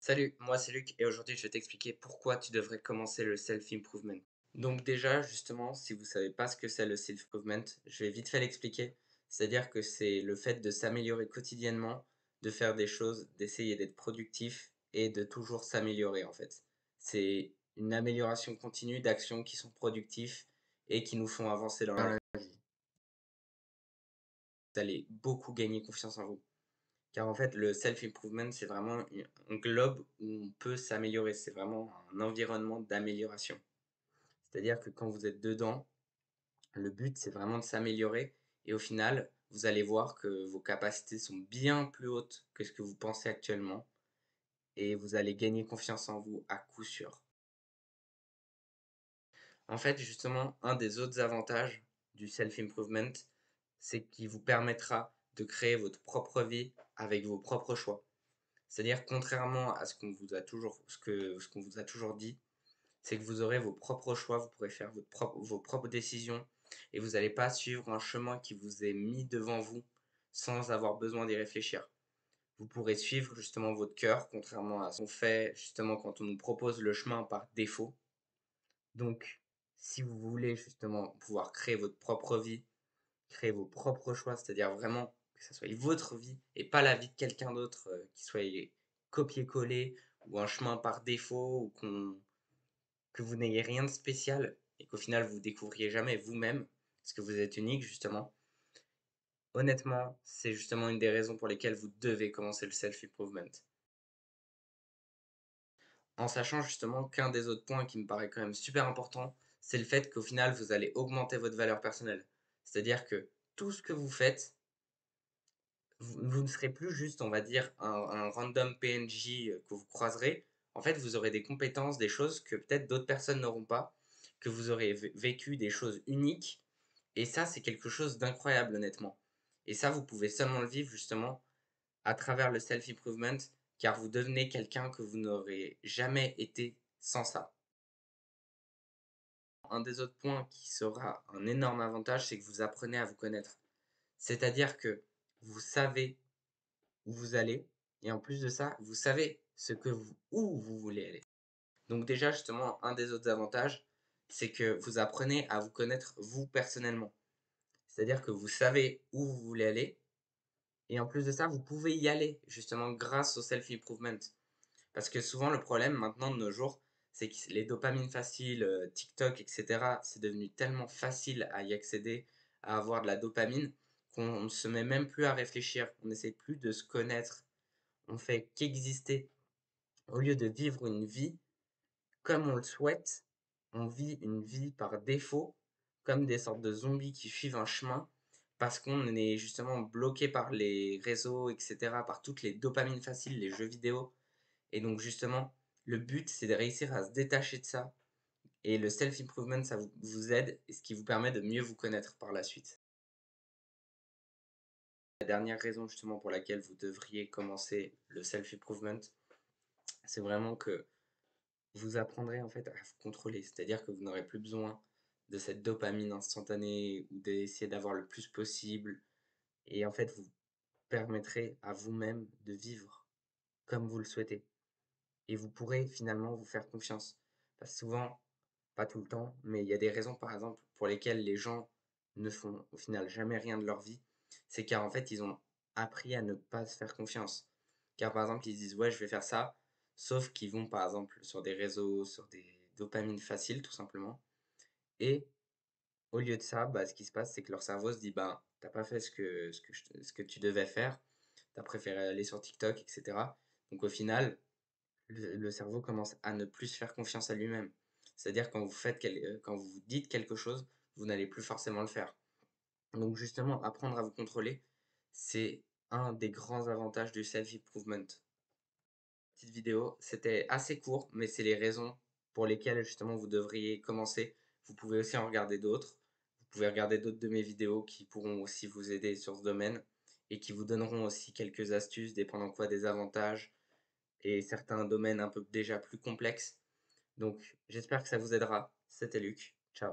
Salut, moi c'est Luc et aujourd'hui je vais t'expliquer pourquoi tu devrais commencer le self-improvement. Donc déjà, justement, si vous savez pas ce que c'est le self-improvement, je vais vite fait l'expliquer. C'est-à-dire que c'est le fait de s'améliorer quotidiennement, de faire des choses, d'essayer d'être productif et de toujours s'améliorer en fait. C'est une amélioration continue d'actions qui sont productives et qui nous font avancer dans la vie. Vous allez beaucoup gagner confiance en vous. Car en fait, le self-improvement, c'est vraiment un globe où on peut s'améliorer. C'est vraiment un environnement d'amélioration. C'est-à-dire que quand vous êtes dedans, le but, c'est vraiment de s'améliorer. Et au final, vous allez voir que vos capacités sont bien plus hautes que ce que vous pensez actuellement. Et vous allez gagner confiance en vous à coup sûr. En fait, justement, un des autres avantages du self-improvement, c'est qu'il vous permettra de créer votre propre vie avec vos propres choix. C'est-à-dire, contrairement à ce qu'on vous a toujours dit, c'est que vous aurez vos propres choix, vous pourrez faire vos propres décisions et vous n'allez pas suivre un chemin qui vous est mis devant vous sans avoir besoin d'y réfléchir. Vous pourrez suivre justement votre cœur, contrairement à ce qu'on fait justement quand on nous propose le chemin par défaut. Donc, si vous voulez justement pouvoir créer votre propre vie, créer vos propres choix, c'est-à-dire vraiment que ça soit votre vie et pas la vie de quelqu'un d'autre, qui soit copié-collé ou un chemin par défaut ou que vous n'ayez rien de spécial et qu'au final vous découvriez jamais vous-même, parce que vous êtes unique justement. Honnêtement, c'est justement une des raisons pour lesquelles vous devez commencer le self-improvement. En sachant justement qu'un des autres points qui me paraît quand même super important, c'est le fait qu'au final vous allez augmenter votre valeur personnelle. C'est-à-dire que tout ce que vous faites, vous ne serez plus juste, on va dire, un random PNJ que vous croiserez. En fait, vous aurez des compétences, des choses que peut-être d'autres personnes n'auront pas, que vous aurez vécu des choses uniques. Et ça, c'est quelque chose d'incroyable, honnêtement. Et ça, vous pouvez seulement le vivre justement à travers le self-improvement, car vous devenez quelqu'un que vous n'aurez jamais été sans ça. Un des autres points qui sera un énorme avantage, c'est que vous apprenez à vous connaître. C'est-à-dire que vous savez où vous allez et en plus de ça, vous savez où vous voulez aller. Donc déjà, justement, un des autres avantages, c'est que vous apprenez à vous connaître vous personnellement. C'est-à-dire que vous savez où vous voulez aller et en plus de ça, vous pouvez y aller justement grâce au self-improvement. Parce que souvent, le problème maintenant de nos jours, c'est que les dopamines faciles, TikTok, etc., c'est devenu tellement facile à y accéder, à avoir de la dopamine, qu'on ne se met même plus à réfléchir. On n'essaie plus de se connaître. On fait qu'exister. Au lieu de vivre une vie comme on le souhaite, on vit une vie par défaut, comme des sortes de zombies qui suivent un chemin, parce qu'on est justement bloqué par les réseaux, etc., par toutes les dopamines faciles, les jeux vidéo. Et donc justement, le but, c'est de réussir à se détacher de ça. Et le self-improvement, ça vous aide, et ce qui vous permet de mieux vous connaître par la suite. La dernière raison justement pour laquelle vous devriez commencer le self-improvement, c'est vraiment que vous apprendrez en fait à vous contrôler. C'est-à-dire que vous n'aurez plus besoin de cette dopamine instantanée ou d'essayer d'avoir le plus possible. Et en fait, vous permettrez à vous-même de vivre comme vous le souhaitez. Et vous pourrez finalement vous faire confiance. Parce que souvent, pas tout le temps, mais il y a des raisons par exemple pour lesquelles les gens ne font au final jamais rien de leur vie. C'est car en fait, ils ont appris à ne pas se faire confiance. Car par exemple, ils se disent ouais, je vais faire ça, sauf qu'ils vont par exemple sur des réseaux, sur des dopamines faciles tout simplement. Et au lieu de ça, bah, ce qui se passe, c'est que leur cerveau se dit bah, t'as pas fait ce que tu devais faire, t'as préféré aller sur TikTok, etc. Donc au final, le cerveau commence à ne plus se faire confiance à lui-même. C'est-à-dire quand vous dites quelque chose, vous n'allez plus forcément le faire. Donc justement, apprendre à vous contrôler, c'est un des grands avantages du self-improvement. Petite vidéo, c'était assez court, mais c'est les raisons pour lesquelles justement vous devriez commencer. Vous pouvez aussi en regarder d'autres. Vous pouvez regarder d'autres de mes vidéos qui pourront aussi vous aider sur ce domaine et qui vous donneront aussi quelques astuces, dépendant quoi des avantages et certains domaines un peu déjà plus complexes. Donc, j'espère que ça vous aidera. C'était Luc. Ciao.